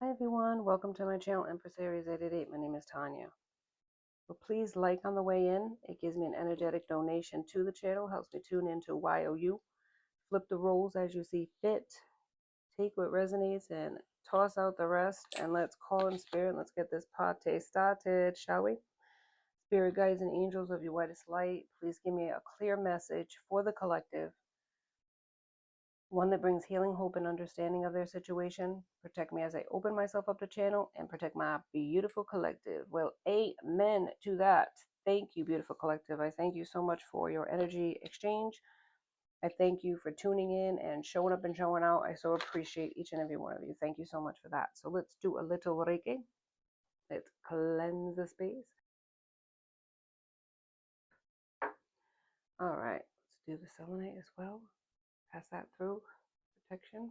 Hi everyone, welcome to my channel, Empress Aries 888. My name is Tanya. Well, please like on the way in. It gives me an energetic donation to the channel, helps me tune into YOU. Flip the roles as you see fit. Take what resonates and toss out the rest. And let's call in spirit. Let's get this party started, shall we? Spirit guides and angels of your whitest light, please give me a clear message for the collective. One that brings healing, hope, and understanding of their situation. Protect me as I open myself up to channel and protect my beautiful collective. Well, amen to that. Thank you, beautiful collective. I thank you so much for your energy exchange. I thank you for tuning in and showing up and showing out. I so appreciate each and every one of you. Thank you so much for that. So let's do a little Reiki. Let's cleanse the space. All right, let's do the selenite as well. Pass that through. Protection.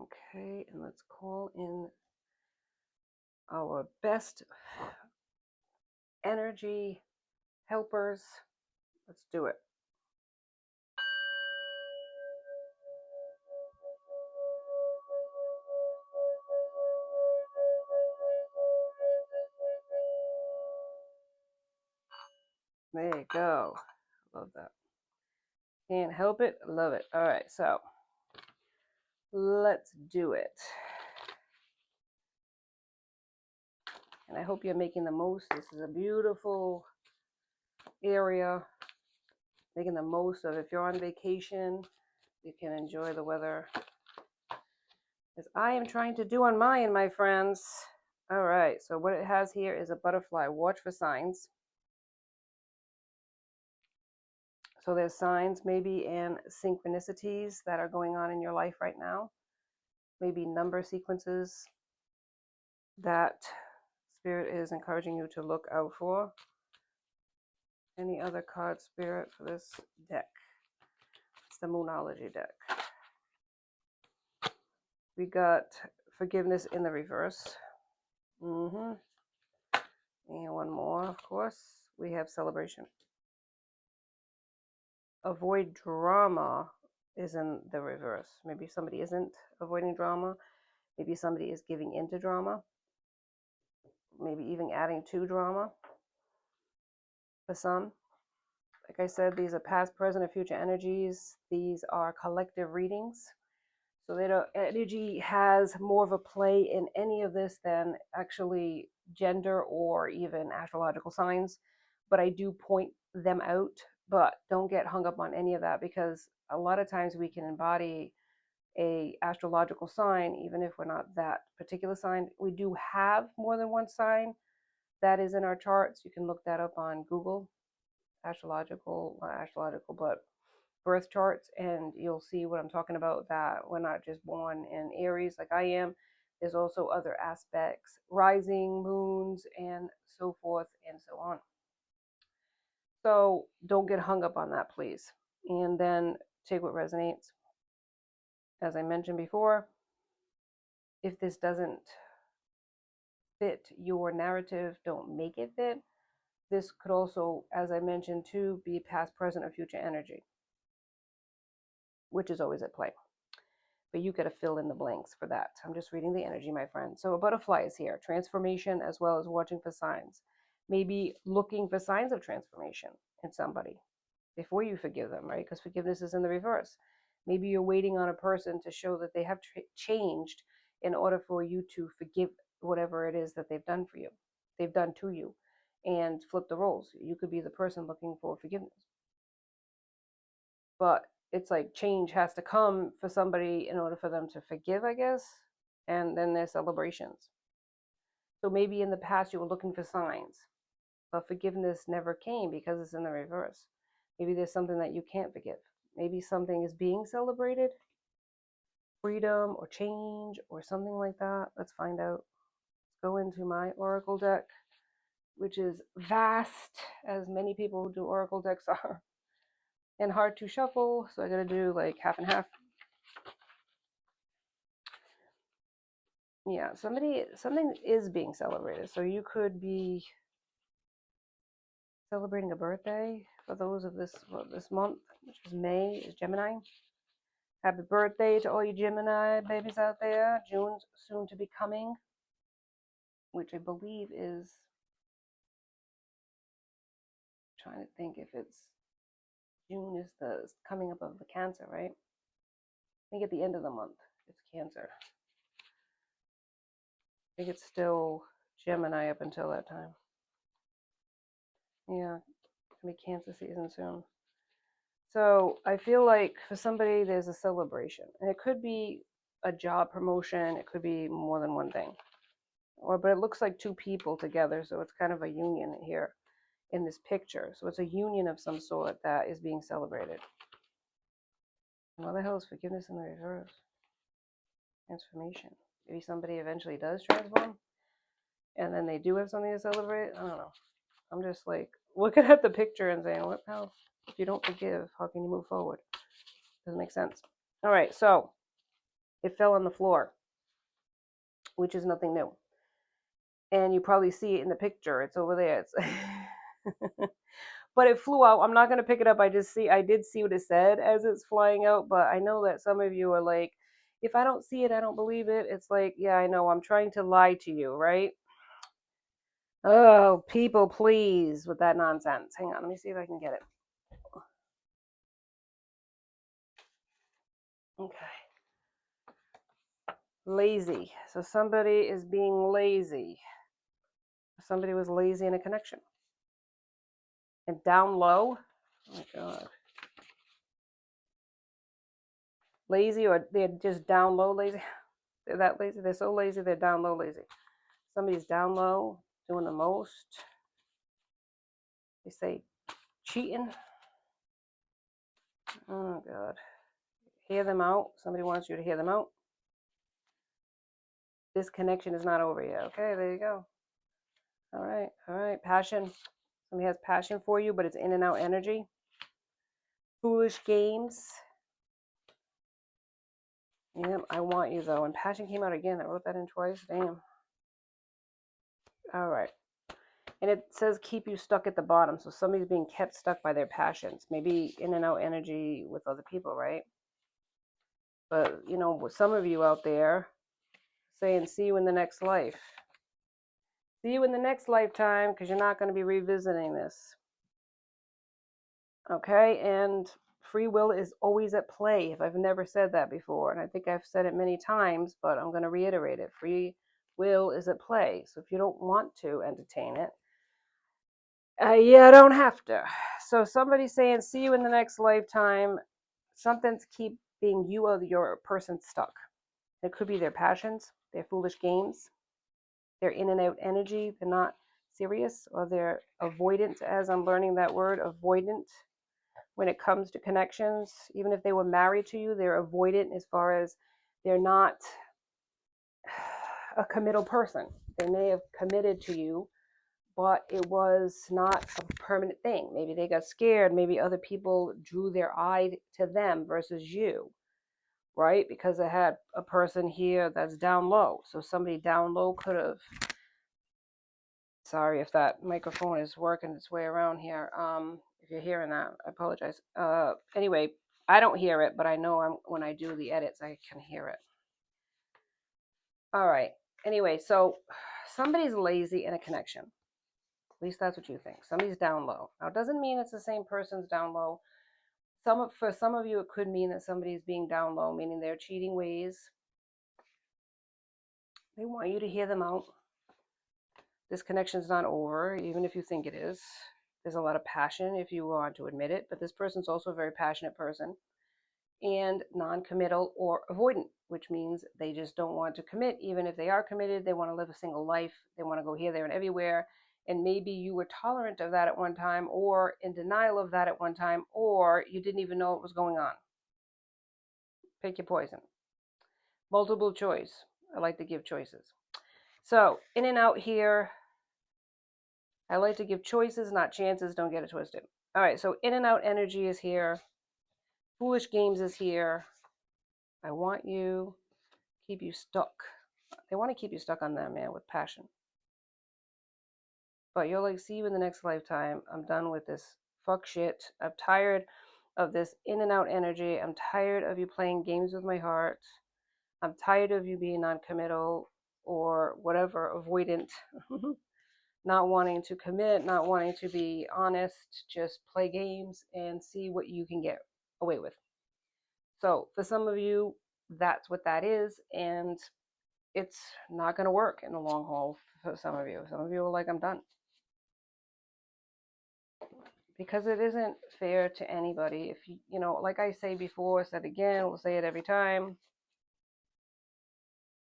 Okay, and let's call in our best energy helpers. Let's do it. There you go. Love that. Can't help it. Love it. All right, so let's do it. And I hope you're making the most. This is a beautiful area. Making the most of it. If you're on vacation, you can enjoy the weather. As I am trying to do on mine, my friends. All right, so what it has here is a butterfly. Watch for signs. So there's signs maybe and synchronicities that are going on in your life right now. Maybe number sequences that Spirit is encouraging you to look out for. Any other card, Spirit, for this deck? It's the Moonology deck. We got forgiveness in the reverse. And one more, of course. We have celebration. Avoid drama is in the reverse. Maybe somebody isn't avoiding drama. Maybe somebody is giving into drama. Maybe even adding to drama for some. Like I said, these are past, present, and future energies. These are collective readings. So energy has more of a play in any of this than actually gender or even astrological signs. But I do point them out. But don't get hung up on any of that, because a lot of times we can embody a astrological sign even if we're not that particular sign. We do have more than one sign that is in our charts. You can look that up on Google, not astrological, but birth charts, and you'll see what I'm talking about, that we're not just born in Aries like I am. There's also other aspects, rising, moons, and so forth and so on. So don't get hung up on that, please. And then take what resonates. As I mentioned before, if this doesn't fit your narrative, don't make it fit. This could also, as I mentioned too, be past, present, or future energy, which is always at play. But you got to fill in the blanks for that. I'm just reading the energy, my friend. So a butterfly is here, transformation, as well as watching for signs. Maybe looking for signs of transformation in somebody before you forgive them, right? Because forgiveness is in the reverse. Maybe you're waiting on a person to show that they have changed in order for you to forgive whatever it is that they've done for you, they've done to you, and flip the roles. You could be the person looking for forgiveness. But it's like change has to come for somebody in order for them to forgive, I guess. And then there's celebrations. So maybe in the past you were looking for signs, but forgiveness never came because it's in the reverse. Maybe there's something that you can't forgive. Maybe something is being celebrated, freedom or change or something like that. Let's find out. Let's go into my Oracle deck, which is vast, as many people who do Oracle decks are, and hard to shuffle. So I gotta do like half and half. Yeah, something is being celebrated. So you could be celebrating a birthday for those of this month, which is May, is Gemini. Happy birthday to all you Gemini babies out there. June's soon to be coming, which I believe is, I'm trying to think if it's, June is the coming up of the Cancer, right? I think at the end of the month, it's Cancer. I think it's still Gemini up until that time. Yeah, it's going to be Cancer season soon. So I feel like for somebody, there's a celebration. And it could be a job promotion. It could be more than one thing. But it looks like two people together. So it's kind of a union here in this picture. So it's a union of some sort that is being celebrated. What the hell is forgiveness in the reverse? Transformation. Maybe somebody eventually does transform and then they do have something to celebrate. I don't know. I'm just like looking at the picture and saying, what the hell? If you don't forgive, how can you move forward? Doesn't make sense. All right, so it fell on the floor, which is nothing new. And you probably see it in the picture. It's over there. It's but it flew out. I'm not gonna pick it up. I did see what it said as it's flying out, but I know that some of you are like, if I don't see it, I don't believe it. It's like, yeah, I know. I'm trying to lie to you, right? Oh, people, please, with that nonsense. Hang on, let me see if I can get it. Okay. Lazy. So somebody is being lazy. Somebody was lazy in a connection. And down low. Oh my God. Lazy, or they're just down low lazy. They're that lazy. They're so lazy, they're down low lazy. Somebody's down low, doing the most. They say cheating. Oh God. Hear them out. Somebody wants you to hear them out. This connection is not over yet. Okay, there you go. All right, all right. Passion. Somebody has passion for you, but it's in and out energy. Foolish games. Yep, I want you though. And passion came out again. I wrote that in twice. Damn. All right. And it says keep you stuck at the bottom. So somebody's being kept stuck by their passions. Maybe in and out energy with other people, right? But, you know, with some of you out there saying, see you in the next life. See you in the next lifetime because you're not going to be revisiting this. Okay? And free will is always at play. If I've never said that before, and I think I've said it many times, but I'm going to reiterate it. Free will is at play. So if you don't want to entertain it, you don't have to. So somebody saying, see you in the next lifetime, something's keeping you or your person stuck. It could be their passions, their foolish games, their in and out energy. They're not serious, or they're avoidant, as I'm learning that word, avoidant. When it comes to connections, even if they were married to you, they're avoidant as far as they're not a committal person. They may have committed to you, but it was not a permanent thing. Maybe they got scared. Maybe other people drew their eye to them versus you, right? Because I had a person here that's down low. So somebody down low could have, sorry if that microphone is working its way around here. If you're hearing that, I apologize. Anyway, I don't hear it, but I know when I do the edits, I can hear it. All right. Anyway, so somebody's lazy in a connection. At least that's what you think. Somebody's down low. Now, it doesn't mean it's the same person's down low. For some of you, it could mean that somebody's being down low, meaning they're cheating ways. They want you to hear them out. This connection's not over, even if you think it is. There's a lot of passion if you want to admit it, but this person's also a very passionate person and non-committal or avoidant, which means they just don't want to commit. Even if they are committed, they want to live a single life. They want to go here, there, and everywhere. And maybe you were tolerant of that at one time, or in denial of that at one time, or you didn't even know what was going on. Pick your poison. Multiple choice. I like to give choices. So in and out here, I like to give choices, not chances. Don't get it twisted. All right, so in and out energy is here. Foolish games is here. I want you, keep you stuck. They want to keep you stuck on them, man, with passion. But you're like, see you in the next lifetime. I'm done with this fuck shit. I'm tired of this in and out energy. I'm tired of you playing games with my heart. I'm tired of you being non-committal or whatever, avoidant, not wanting to commit, not wanting to be honest, just play games and see what you can get away with. So for some of you, that's what that is, and it's not going to work in the long haul for some of you. Some of you are like, I'm done. Because it isn't fair to anybody. If you know, like I say before, said again, we'll say it every time.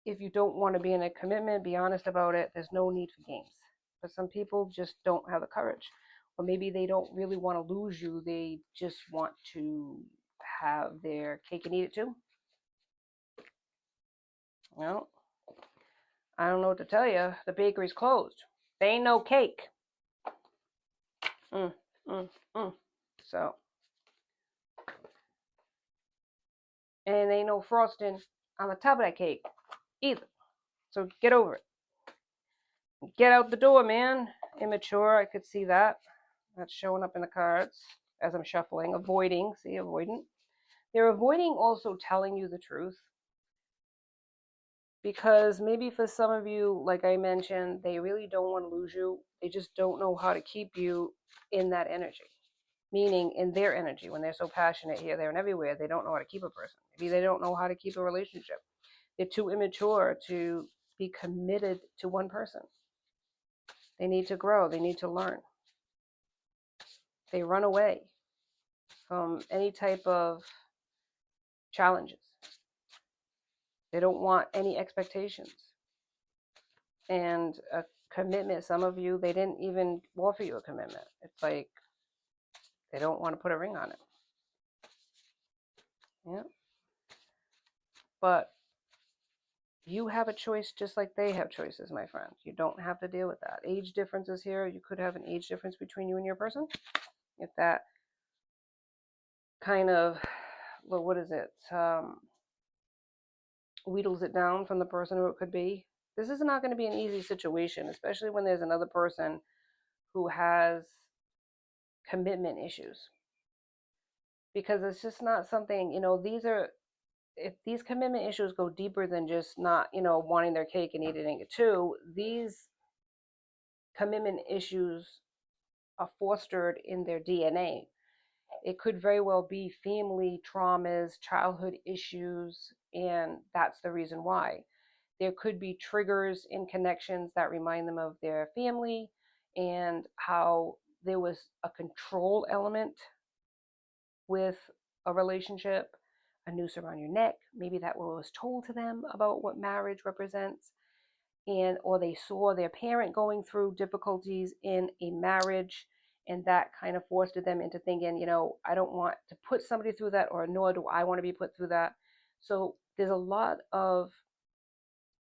If you don't want to be in a commitment, be honest about it. There's no need for games. But some people just don't have the courage. Or maybe they don't really want to lose you. They just want to have their cake and eat it too. Well, I don't know what to tell you. The bakery's closed. There ain't no cake. Mm, mm, mm. So, and ain't no frosting on the top of that cake either. So get over it. Get out the door, man. Immature, I could see that. That's showing up in the cards as I'm shuffling. Avoiding, see, avoidant. They're avoiding also telling you the truth. Because maybe for some of you, like I mentioned, they really don't want to lose you. They just don't know how to keep you in that energy. Meaning in their energy. When they're so passionate here, there, and everywhere, they don't know how to keep a person. Maybe they don't know how to keep a relationship. They're too immature to be committed to one person. They need to grow. They need to learn. They run away from any type of challenges. They don't want any expectations. And a commitment, some of you, they didn't even offer you a commitment. It's like they don't want to put a ring on it. Yeah. But you have a choice just like they have choices, my friend. You don't have to deal with that. Age differences here. You could have an age difference between you and your person. If that kind of, well, what is it? Wheedles it down from the person who it could be. This is not going to be an easy situation, especially when there's another person who has commitment issues. Because it's just not something, if these commitment issues go deeper than just not, wanting their cake and eating it too, these commitment issues are fostered in their DNA. It could very well be family traumas, childhood issues, and that's the reason why. There could be triggers in connections that remind them of their family and how there was a control element with a relationship, a noose around your neck. Maybe that was told to them about what marriage represents, and or they saw their parent going through difficulties in a marriage, and that kind of forced them into thinking, I don't want to put somebody through that, or nor do I want to be put through that. So there's a lot of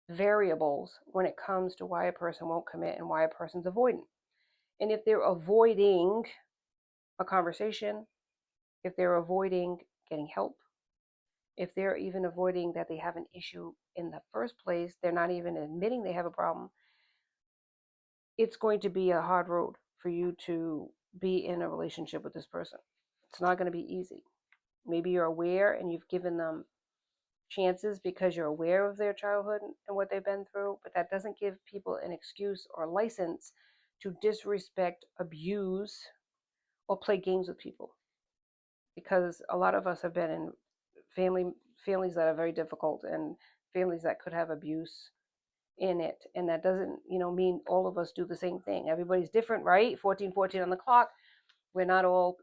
variables when it comes to why a person won't commit and why a person's avoidant. And if they're avoiding a conversation, if they're avoiding getting help, if they're even avoiding that they have an issue in the first place, they're not even admitting they have a problem, it's going to be a hard road for you to be in a relationship with this person. It's not going to be easy. Maybe you're aware and you've given them chances because you're aware of their childhood and what they've been through, but that doesn't give people an excuse or license to disrespect, abuse, or play games with people. Because a lot of us have been in families that are very difficult, and families that could have abuse in it, and that doesn't mean all of us do the same thing. Everybody's different, right? 14 on the clock. We're not all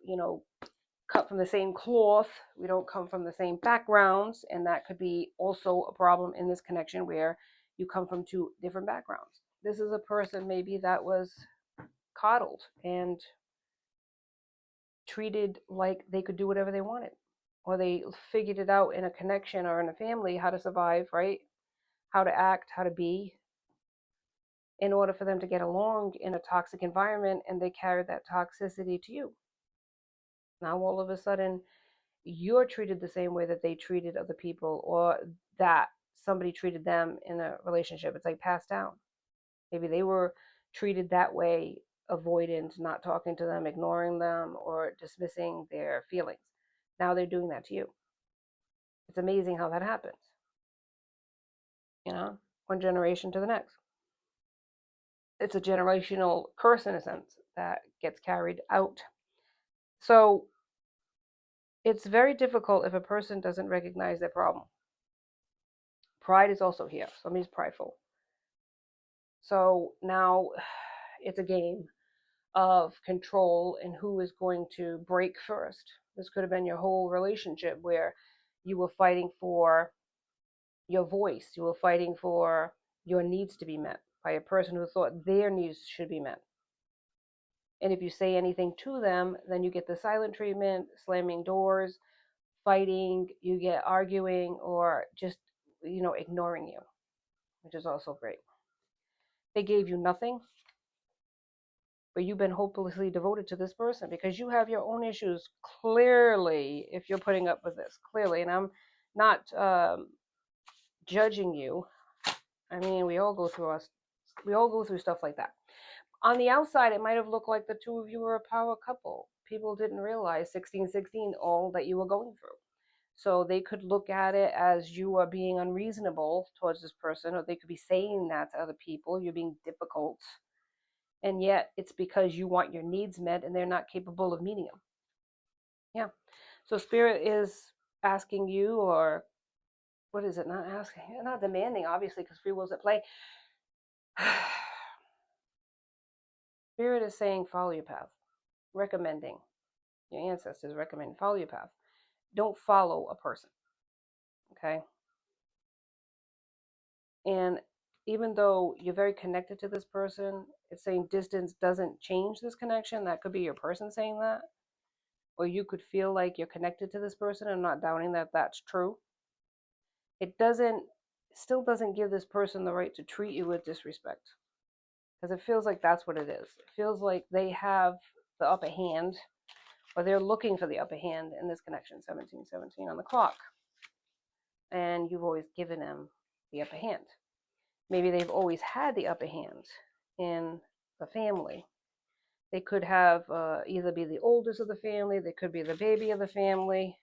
cut from the same cloth. We don't come from the same backgrounds, and that could be also a problem in this connection where you come from two different backgrounds. This is a person maybe that was coddled and treated like they could do whatever they wanted, or they figured it out in a connection or in a family how to survive, right? How to act, how to be, in order for them to get along in a toxic environment, and they carried that toxicity to you. Now all of a sudden you're treated the same way that they treated other people, or that somebody treated them in a relationship. It's like passed down. Maybe they were treated that way, avoidant, not talking to them, ignoring them, or dismissing their feelings. Now they're doing that to you. It's amazing how that happens, one generation to the next. It's a generational curse in a sense that gets carried out. So it's very difficult if a person doesn't recognize their problem. Pride is also here. Somebody's prideful. So now it's a game of control and who is going to break first. This could have been your whole relationship where you were fighting for your voice, you were fighting for your needs to be met by a person who thought their needs should be met. And if you say anything to them, then you get the silent treatment, slamming doors, fighting, you get arguing, or just, ignoring you, which is also great. They gave you nothing, but you've been hopelessly devoted to this person because you have your own issues clearly if you're putting up with this, clearly. And I'm not judging you. I mean, we all go through stuff like that. On the outside, it might have looked like the two of you were a power couple. People didn't realize 1616 all that you were going through. So they could look at it as you are being unreasonable towards this person, or they could be saying that to other people. You're being difficult. And yet it's because you want your needs met and they're not capable of meeting them. Yeah. So spirit is asking you, or what is it? Not asking, not demanding, obviously, because free will's at play. Spirit is saying, follow your path, recommending. Your ancestors recommend follow your path. Don't follow a person. Okay. And even though you're very connected to this person, it's saying distance doesn't change this connection. That could be your person saying that. Or you could feel like you're connected to this person. I'm not doubting that that's true. It still doesn't give this person the right to treat you with disrespect. Because it feels like that's what it is. It feels like they have the upper hand, or they're looking for the upper hand in this connection, 1717 on the clock. And you've always given them the upper hand. Maybe they've always had the upper hand in the family. They could have either be the oldest of the family, they could be the baby of the family.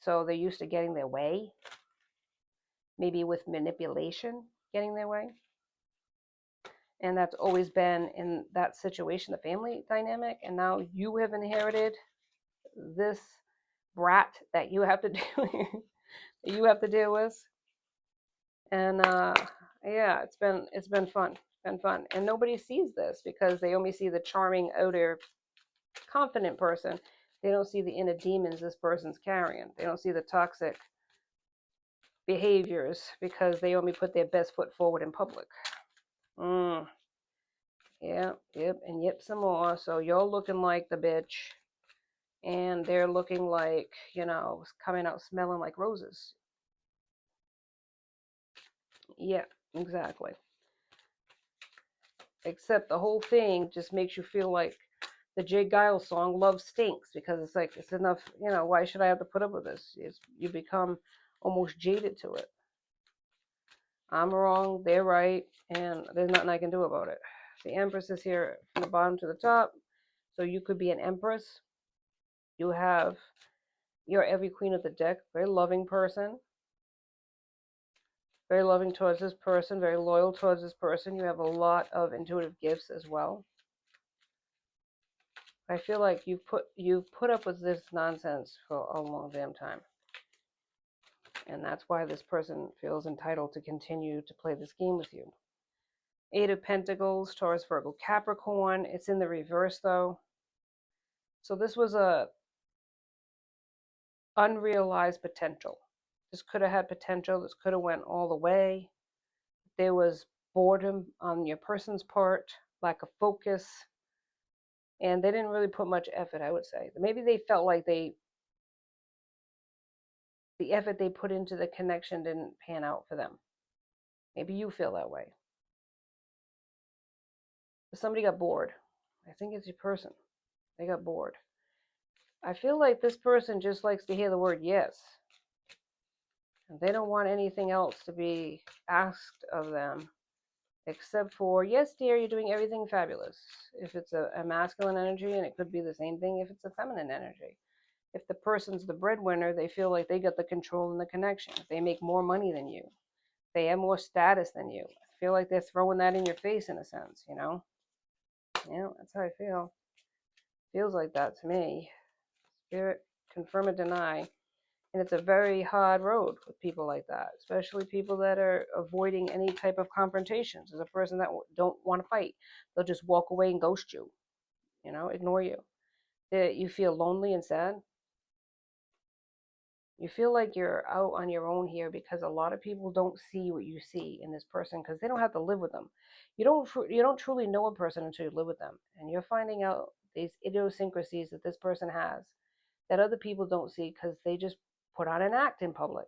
So they're used to getting their way. Maybe with manipulation, getting their way. And that's always been in that situation, the family dynamic. And now you have inherited this brat that you have to deal with. And yeah, it's been fun. And nobody sees this because they only see the charming outer confident person. They don't see the inner demons this person's carrying. They don't see the toxic behaviors because they only put their best foot forward in public. Yeah, yep, and yep, some more. So you're looking like the bitch, and they're looking like, coming out smelling like roses. Yeah, exactly. Except the whole thing just makes you feel like the Jay Giles song "Love Stinks" because it's like, it's enough. Why should I have to put up with this? You become almost jaded to it. I'm wrong, they're right, and there's nothing I can do about it. The Empress is here from the bottom to the top, so you could be an Empress. You're every queen of the deck, very loving person, very loving towards this person, very loyal towards this person. You have a lot of intuitive gifts as well. I feel like you've put up with this nonsense for a long damn time. And that's why this person feels entitled to continue to play this game with you. Eight of Pentacles, Taurus, Virgo, Capricorn. It's in the reverse though. So this was a unrealized potential. This could have had potential. This could have went all the way. There was boredom on your person's part, lack of focus, and they didn't really put much effort, I would say. Maybe they felt like the effort they put into the connection didn't pan out for them. Maybe you feel that way. But somebody got bored. I think it's your person. They got bored. I feel like this person just likes to hear the word yes. And they don't want anything else to be asked of them except for, yes, dear, you're doing everything fabulous. If it's a masculine energy, and it could be the same thing if it's a feminine energy. If the person's the breadwinner, they feel like they got the control and the connection. They make more money than you. They have more status than you. I feel like they're throwing that in your face in a sense, you know? Yeah, that's how I feel. Feels like that to me. Spirit, confirm or deny. And it's a very hard road with people like that, especially people that are avoiding any type of confrontations. As a person that don't want to fight, they'll just walk away and ghost you, ignore you. You feel lonely and sad. You feel like you're out on your own here because a lot of people don't see what you see in this person because they don't have to live with them. You don't truly know a person until you live with them, and you're finding out these idiosyncrasies that this person has that other people don't see because they just put on an act in public.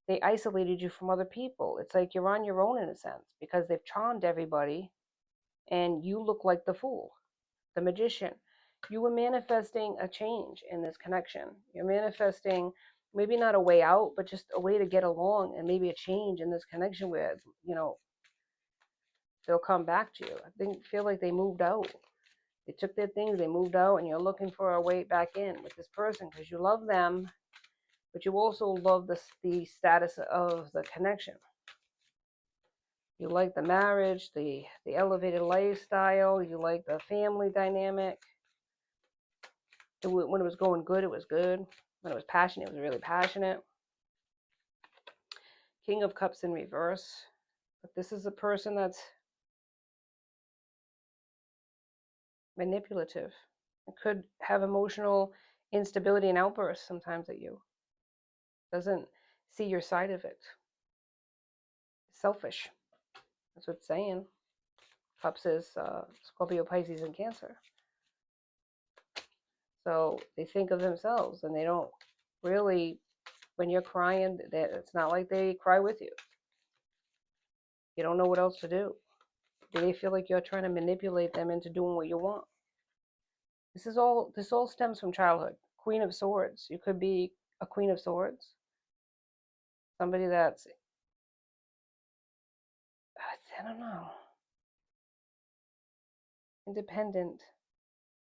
They isolated you from other people. It's like you're on your own in a sense because they've charmed everybody, and you look like the fool, the magician. You were manifesting a change in this connection. You're manifesting maybe not a way out, but just a way to get along and maybe a change in this connection where, they'll come back to you. Feel like they moved out. They took their things, they moved out, and you're looking for a way back in with this person because you love them, but you also love the status of the connection. You like the marriage, the elevated lifestyle, you like the family dynamic. When it was going good, it was good. When it was passionate, it was really passionate. King of Cups in reverse. But this is a person that's manipulative. It could have emotional instability and outbursts sometimes at you. Doesn't see your side of it. Selfish. That's what it's saying. Cups is Scorpio, Pisces, and Cancer. So they think of themselves and they don't really, when you're crying, it's not like they cry with you. You don't know what else to do. Do they feel like you're trying to manipulate them into doing what you want? This all stems from childhood. Queen of Swords. You could be a Queen of Swords. Somebody that's, I don't know, independent,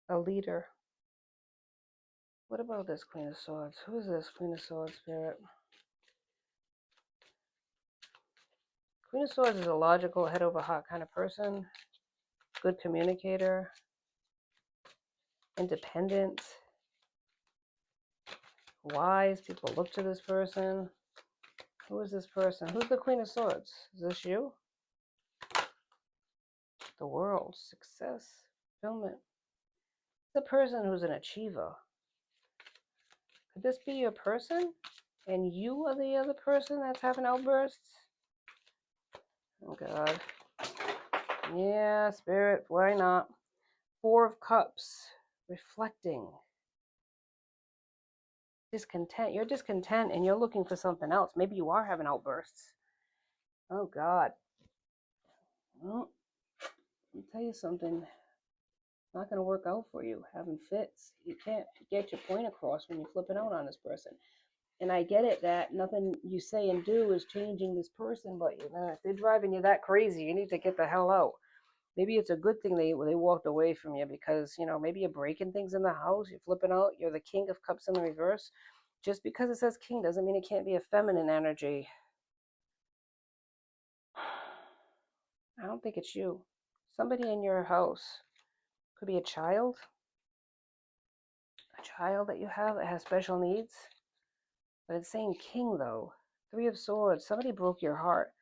a leader. What about this Queen of Swords? Who is this Queen of Swords spirit? Queen of Swords is a logical, head over heart kind of person. Good communicator. Independent. Wise. People look to this person. Who is this person? Who's the Queen of Swords? Is this you? The world. Success. Fulfillment. The person who's an achiever. Could this be your person? And you are the other person that's having outbursts? Oh, God. Yeah, Spirit, why not? Four of Cups. Reflecting. Discontent. You're discontent and you're looking for something else. Maybe you are having outbursts. Oh, God. Well, let me tell you something. It's not going to work out for you. Having fits. You can't get your point across when you're flipping out on this person. And I get it that nothing you say and do is changing this person, but if they're driving you that crazy, you need to get the hell out. Maybe it's a good thing they walked away from you because, maybe you're breaking things in the house, you're flipping out, you're the King of Cups in the reverse. Just because it says king doesn't mean it can't be a feminine energy. I don't think it's you. Somebody in your house. Could be a child. A child that you have that has special needs. But it's saying king though. Three of Swords. Somebody broke your heart.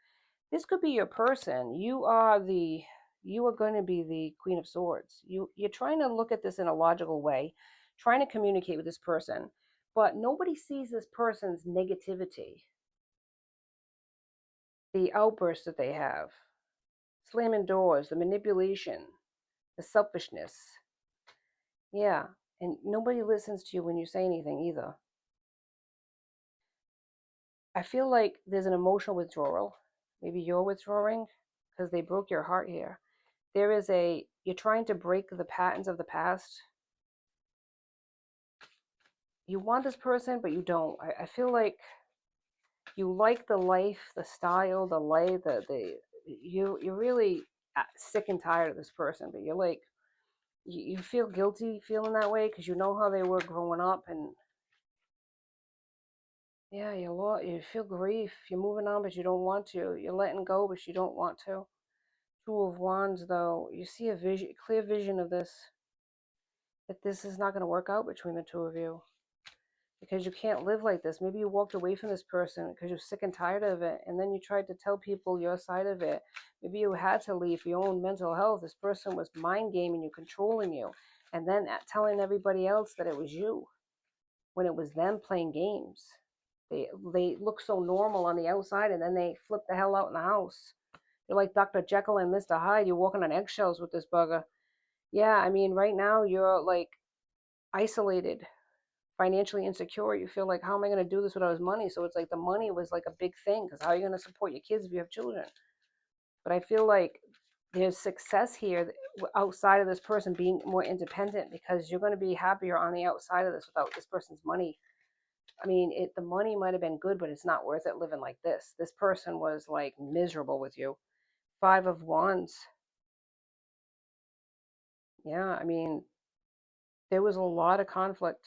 This could be your person. You are going to be the Queen of Swords. You're trying to look at this in a logical way, trying to communicate with this person, but nobody sees this person's negativity, the outbursts that they have, slamming doors, the manipulation, the selfishness. Yeah, and nobody listens to you when you say anything either. I feel like there's an emotional withdrawal. Maybe you're withdrawing because they broke your heart here. You're trying to break the patterns of the past. You want this person, but you don't. I feel like you like the life, the style, the life, you're really sick and tired of this person, but you're like, you feel guilty feeling that way because you know how they were growing up, and yeah, you feel grief. You're moving on, but you don't want to. You're letting go, but you don't want to. Two of Wands, though, you see a vision, clear vision of this, that this is not going to work out between the two of you because you can't live like this. Maybe you walked away from this person because you're sick and tired of it, and then you tried to tell people your side of it. Maybe you had to leave for your own mental health. This person was mind gaming you, controlling you, and then telling everybody else that it was you when it was them playing games. They look so normal on the outside, and then they flip the hell out in the house. You're like Dr. Jekyll and Mr. Hyde. You're walking on eggshells with this bugger. Yeah, I mean, right now you're like isolated, financially insecure. You feel like, how am I going to do this without his money? So it's like the money was like a big thing because how are you going to support your kids if you have children? But I feel like there's success here outside of this person being more independent because you're going to be happier on the outside of this without this person's money. I mean, the money might have been good, but it's not worth it living like this. This person was like miserable with you. Five of Wands. Yeah, I mean, there was a lot of conflict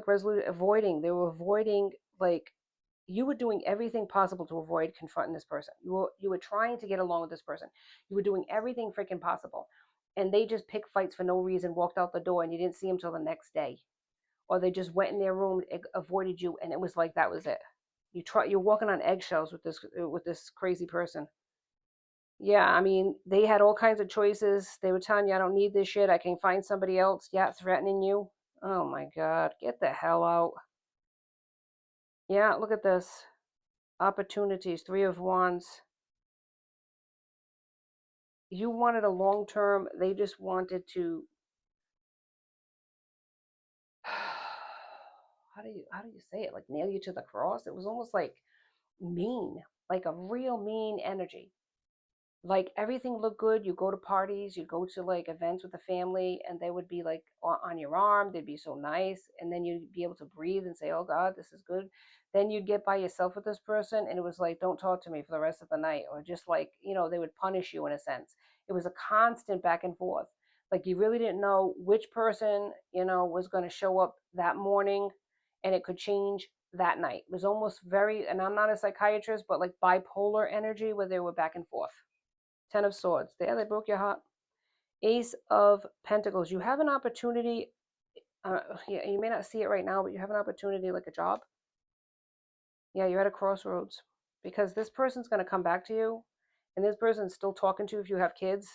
resolution, avoiding. They were avoiding, like, you were doing everything possible to avoid confronting this person. You were trying to get along with this person. You were doing everything freaking possible, and they just picked fights for no reason, walked out the door, and you didn't see them till the next day, or they just went in their room, avoided you, and it was like that was it. You're walking on eggshells with this crazy person. Yeah, I mean, they had all kinds of choices. They were telling you, I don't need this shit. I can find somebody else. Yeah, threatening you. Oh my God, get the hell out. Yeah, look at this. Opportunities, Three of Wands. You wanted a long term, they just wanted to how do you say it? Like nail you to the cross? It was almost like mean, like a real mean energy. Like everything looked good. You go to parties, you go to like events with the family, and they would be like on your arm. They'd be so nice, and then you'd be able to breathe and say, "Oh God, this is good." Then you'd get by yourself with this person, and it was like, "Don't talk to me for the rest of the night," or just like they would punish you in a sense. It was a constant back and forth. Like you really didn't know which person was going to show up that morning, and it could change that night. It was almost very, and I'm not a psychiatrist, but like bipolar energy where they were back and forth. Ten of Swords. There, they broke your heart. Ace of Pentacles. You have an opportunity. Yeah, you may not see it right now, but you have an opportunity like a job. Yeah, you're at a crossroads because this person's going to come back to you, and this person's still talking to you if you have kids.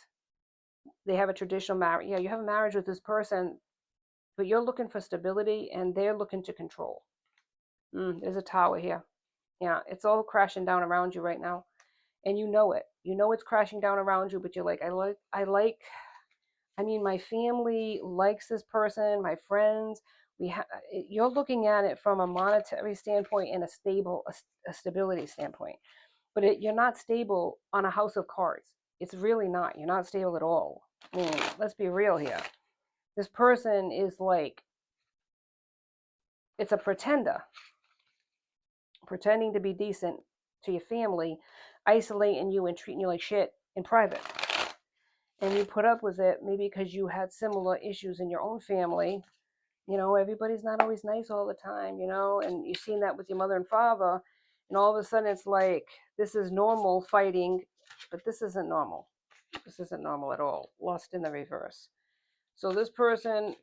They have a traditional marriage. Yeah, you have a marriage with this person, but you're looking for stability, and they're looking to control. There's a tower here. Yeah, it's all crashing down around you right now, and you know it. You know it's crashing down around you, but you're like, I mean, my family likes this person, my friends. You're looking at it from a monetary standpoint and a stability standpoint, but you're not stable on a house of cards. It's really not. You're not stable at all. I mean, let's be real here. This person is like, it's a pretender, pretending to be decent to your family, isolating you and treating you like shit in private. And you put up with it maybe because you had similar issues in your own family. Everybody's not always nice all the time, and you've seen that with your mother and father, and all of a sudden it's like, this is normal fighting, but this isn't normal. This isn't normal at all. Lost in the reverse. So this person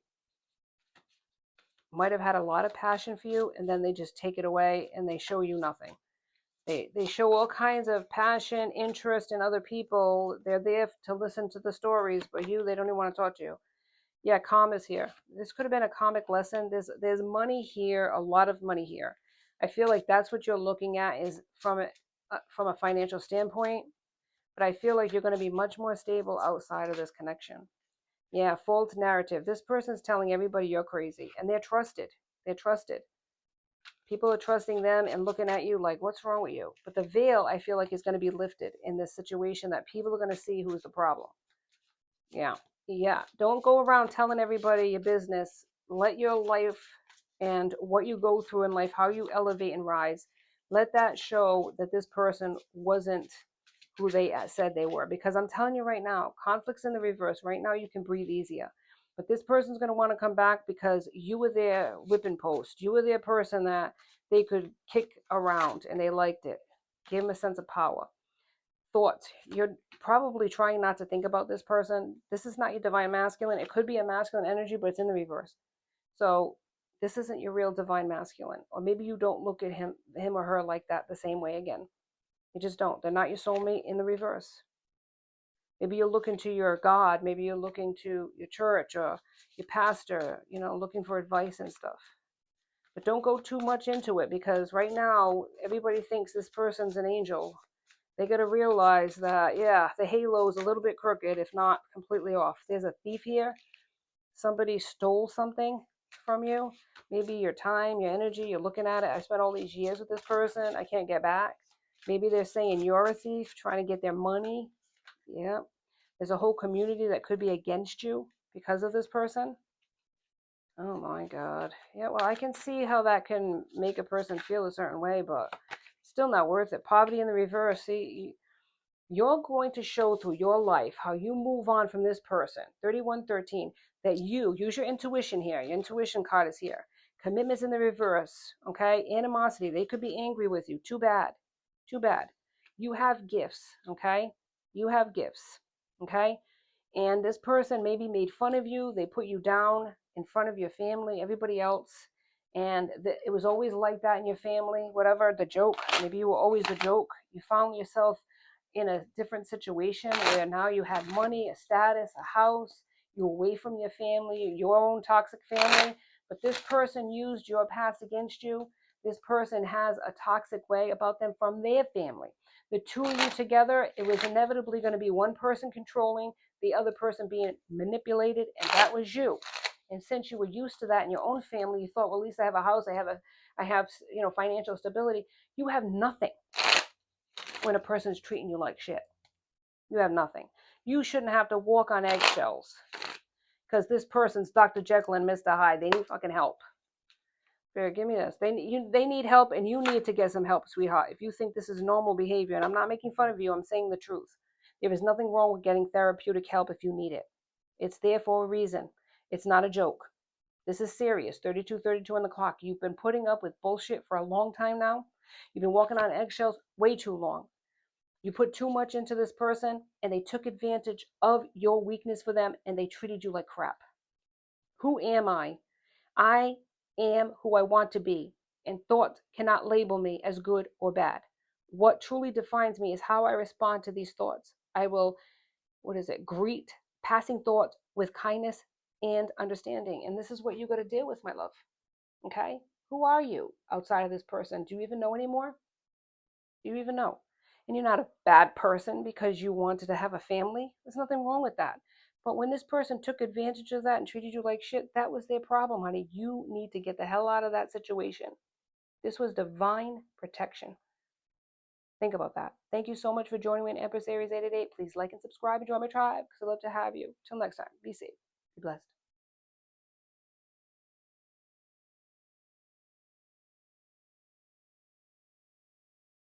might have had a lot of passion for you, and then they just take it away and they show you nothing. They show all kinds of passion, interest in other people. They're there to listen to the stories, but they don't even want to talk to you. Yeah, karma's here. This could have been a karmic lesson. There's money here, a lot of money here. I feel like that's what you're looking at is from a financial standpoint. But I feel like you're going to be much more stable outside of this connection. Yeah, false narrative. This person's telling everybody you're crazy, and they're trusted. They're trusted. People are trusting them and looking at you like, what's wrong with you? But the veil, I feel like, is going to be lifted in this situation that people are going to see who's the problem. Yeah. Yeah. Don't go around telling everybody your business. Let your life and what you go through in life, how you elevate and rise, let that show that this person wasn't who they said they were. Because I'm telling you right now, conflicts in the reverse, right now you can breathe easier. But this person's going to want to come back because you were their whipping post. You were their person that they could kick around and they liked it. Give them a sense of power. Thoughts. You're probably trying not to think about this person. This is not your divine masculine. It could be a masculine energy, but it's in the reverse. So this isn't your real divine masculine. Or maybe you don't look at him or her like that the same way again. You just don't. They're not your soulmate in the reverse. Maybe you're looking to your God. Maybe you're looking to your church or your pastor, looking for advice and stuff. But don't go too much into it, because right now everybody thinks this person's an angel. They got to realize that, yeah, the halo is a little bit crooked, if not completely off. There's a thief here. Somebody stole something from you. Maybe your time, your energy, you're looking at it. I spent all these years with this person. I can't get back. Maybe they're saying you're a thief, trying to get their money. Yeah. There's a whole community that could be against you because of this person. Oh my God. Yeah, well, I can see how that can make a person feel a certain way, but still not worth it. Poverty in the reverse. See, you're going to show through your life how you move on from this person. 3113, that you use your intuition here. Your intuition card is here. Commitments in the reverse. Okay. Animosity. They could be angry with you. Too bad. Too bad. You have gifts. Okay. You have gifts. Okay. And this person maybe made fun of you. They put you down in front of your family, everybody else. And it was always like that in your family, whatever the joke. Maybe you were always the joke. You found yourself in a different situation where now you had money, a status, a house. You're away from your family, your own toxic family. But this person used your past against you. This person has a toxic way about them from their family. The two of you together, it was inevitably going to be one person controlling, the other person being manipulated, and that was you. And since you were used to that in your own family, you thought, well, at least I have a house, I have financial stability. You have nothing when a person's treating you like shit. You have nothing. You shouldn't have to walk on eggshells because this person's Dr. Jekyll and Mr. Hyde. They need fucking help. Spirit, give me this. They need help, and you need to get some help, sweetheart. If you think this is normal behavior, and I'm not making fun of you, I'm saying the truth. There is nothing wrong with getting therapeutic help if you need it. It's there for a reason. It's not a joke. This is serious. 32 on the clock. You've been putting up with bullshit for a long time now. You've been walking on eggshells way too long. You put too much into this person, and they took advantage of your weakness for them, and they treated you like crap. Who am I? I am who I want to be, and thoughts cannot label me as good or bad. What truly defines me is how I respond to these thoughts. I will, greet passing thoughts with kindness and understanding. And this is what you got to deal with, my love. Okay? Who are you outside of this person? Do you even know anymore? Do you even know? And you're not a bad person because you wanted to have a family. There's nothing wrong with that. But when this person took advantage of that and treated you like shit, that was their problem, honey. You need to get the hell out of that situation. This was divine protection. Think about that. Thank you so much for joining me in Empress Aries 888. Please like and subscribe and join my tribe because I'd love to have you. Till next time, be safe. Be blessed.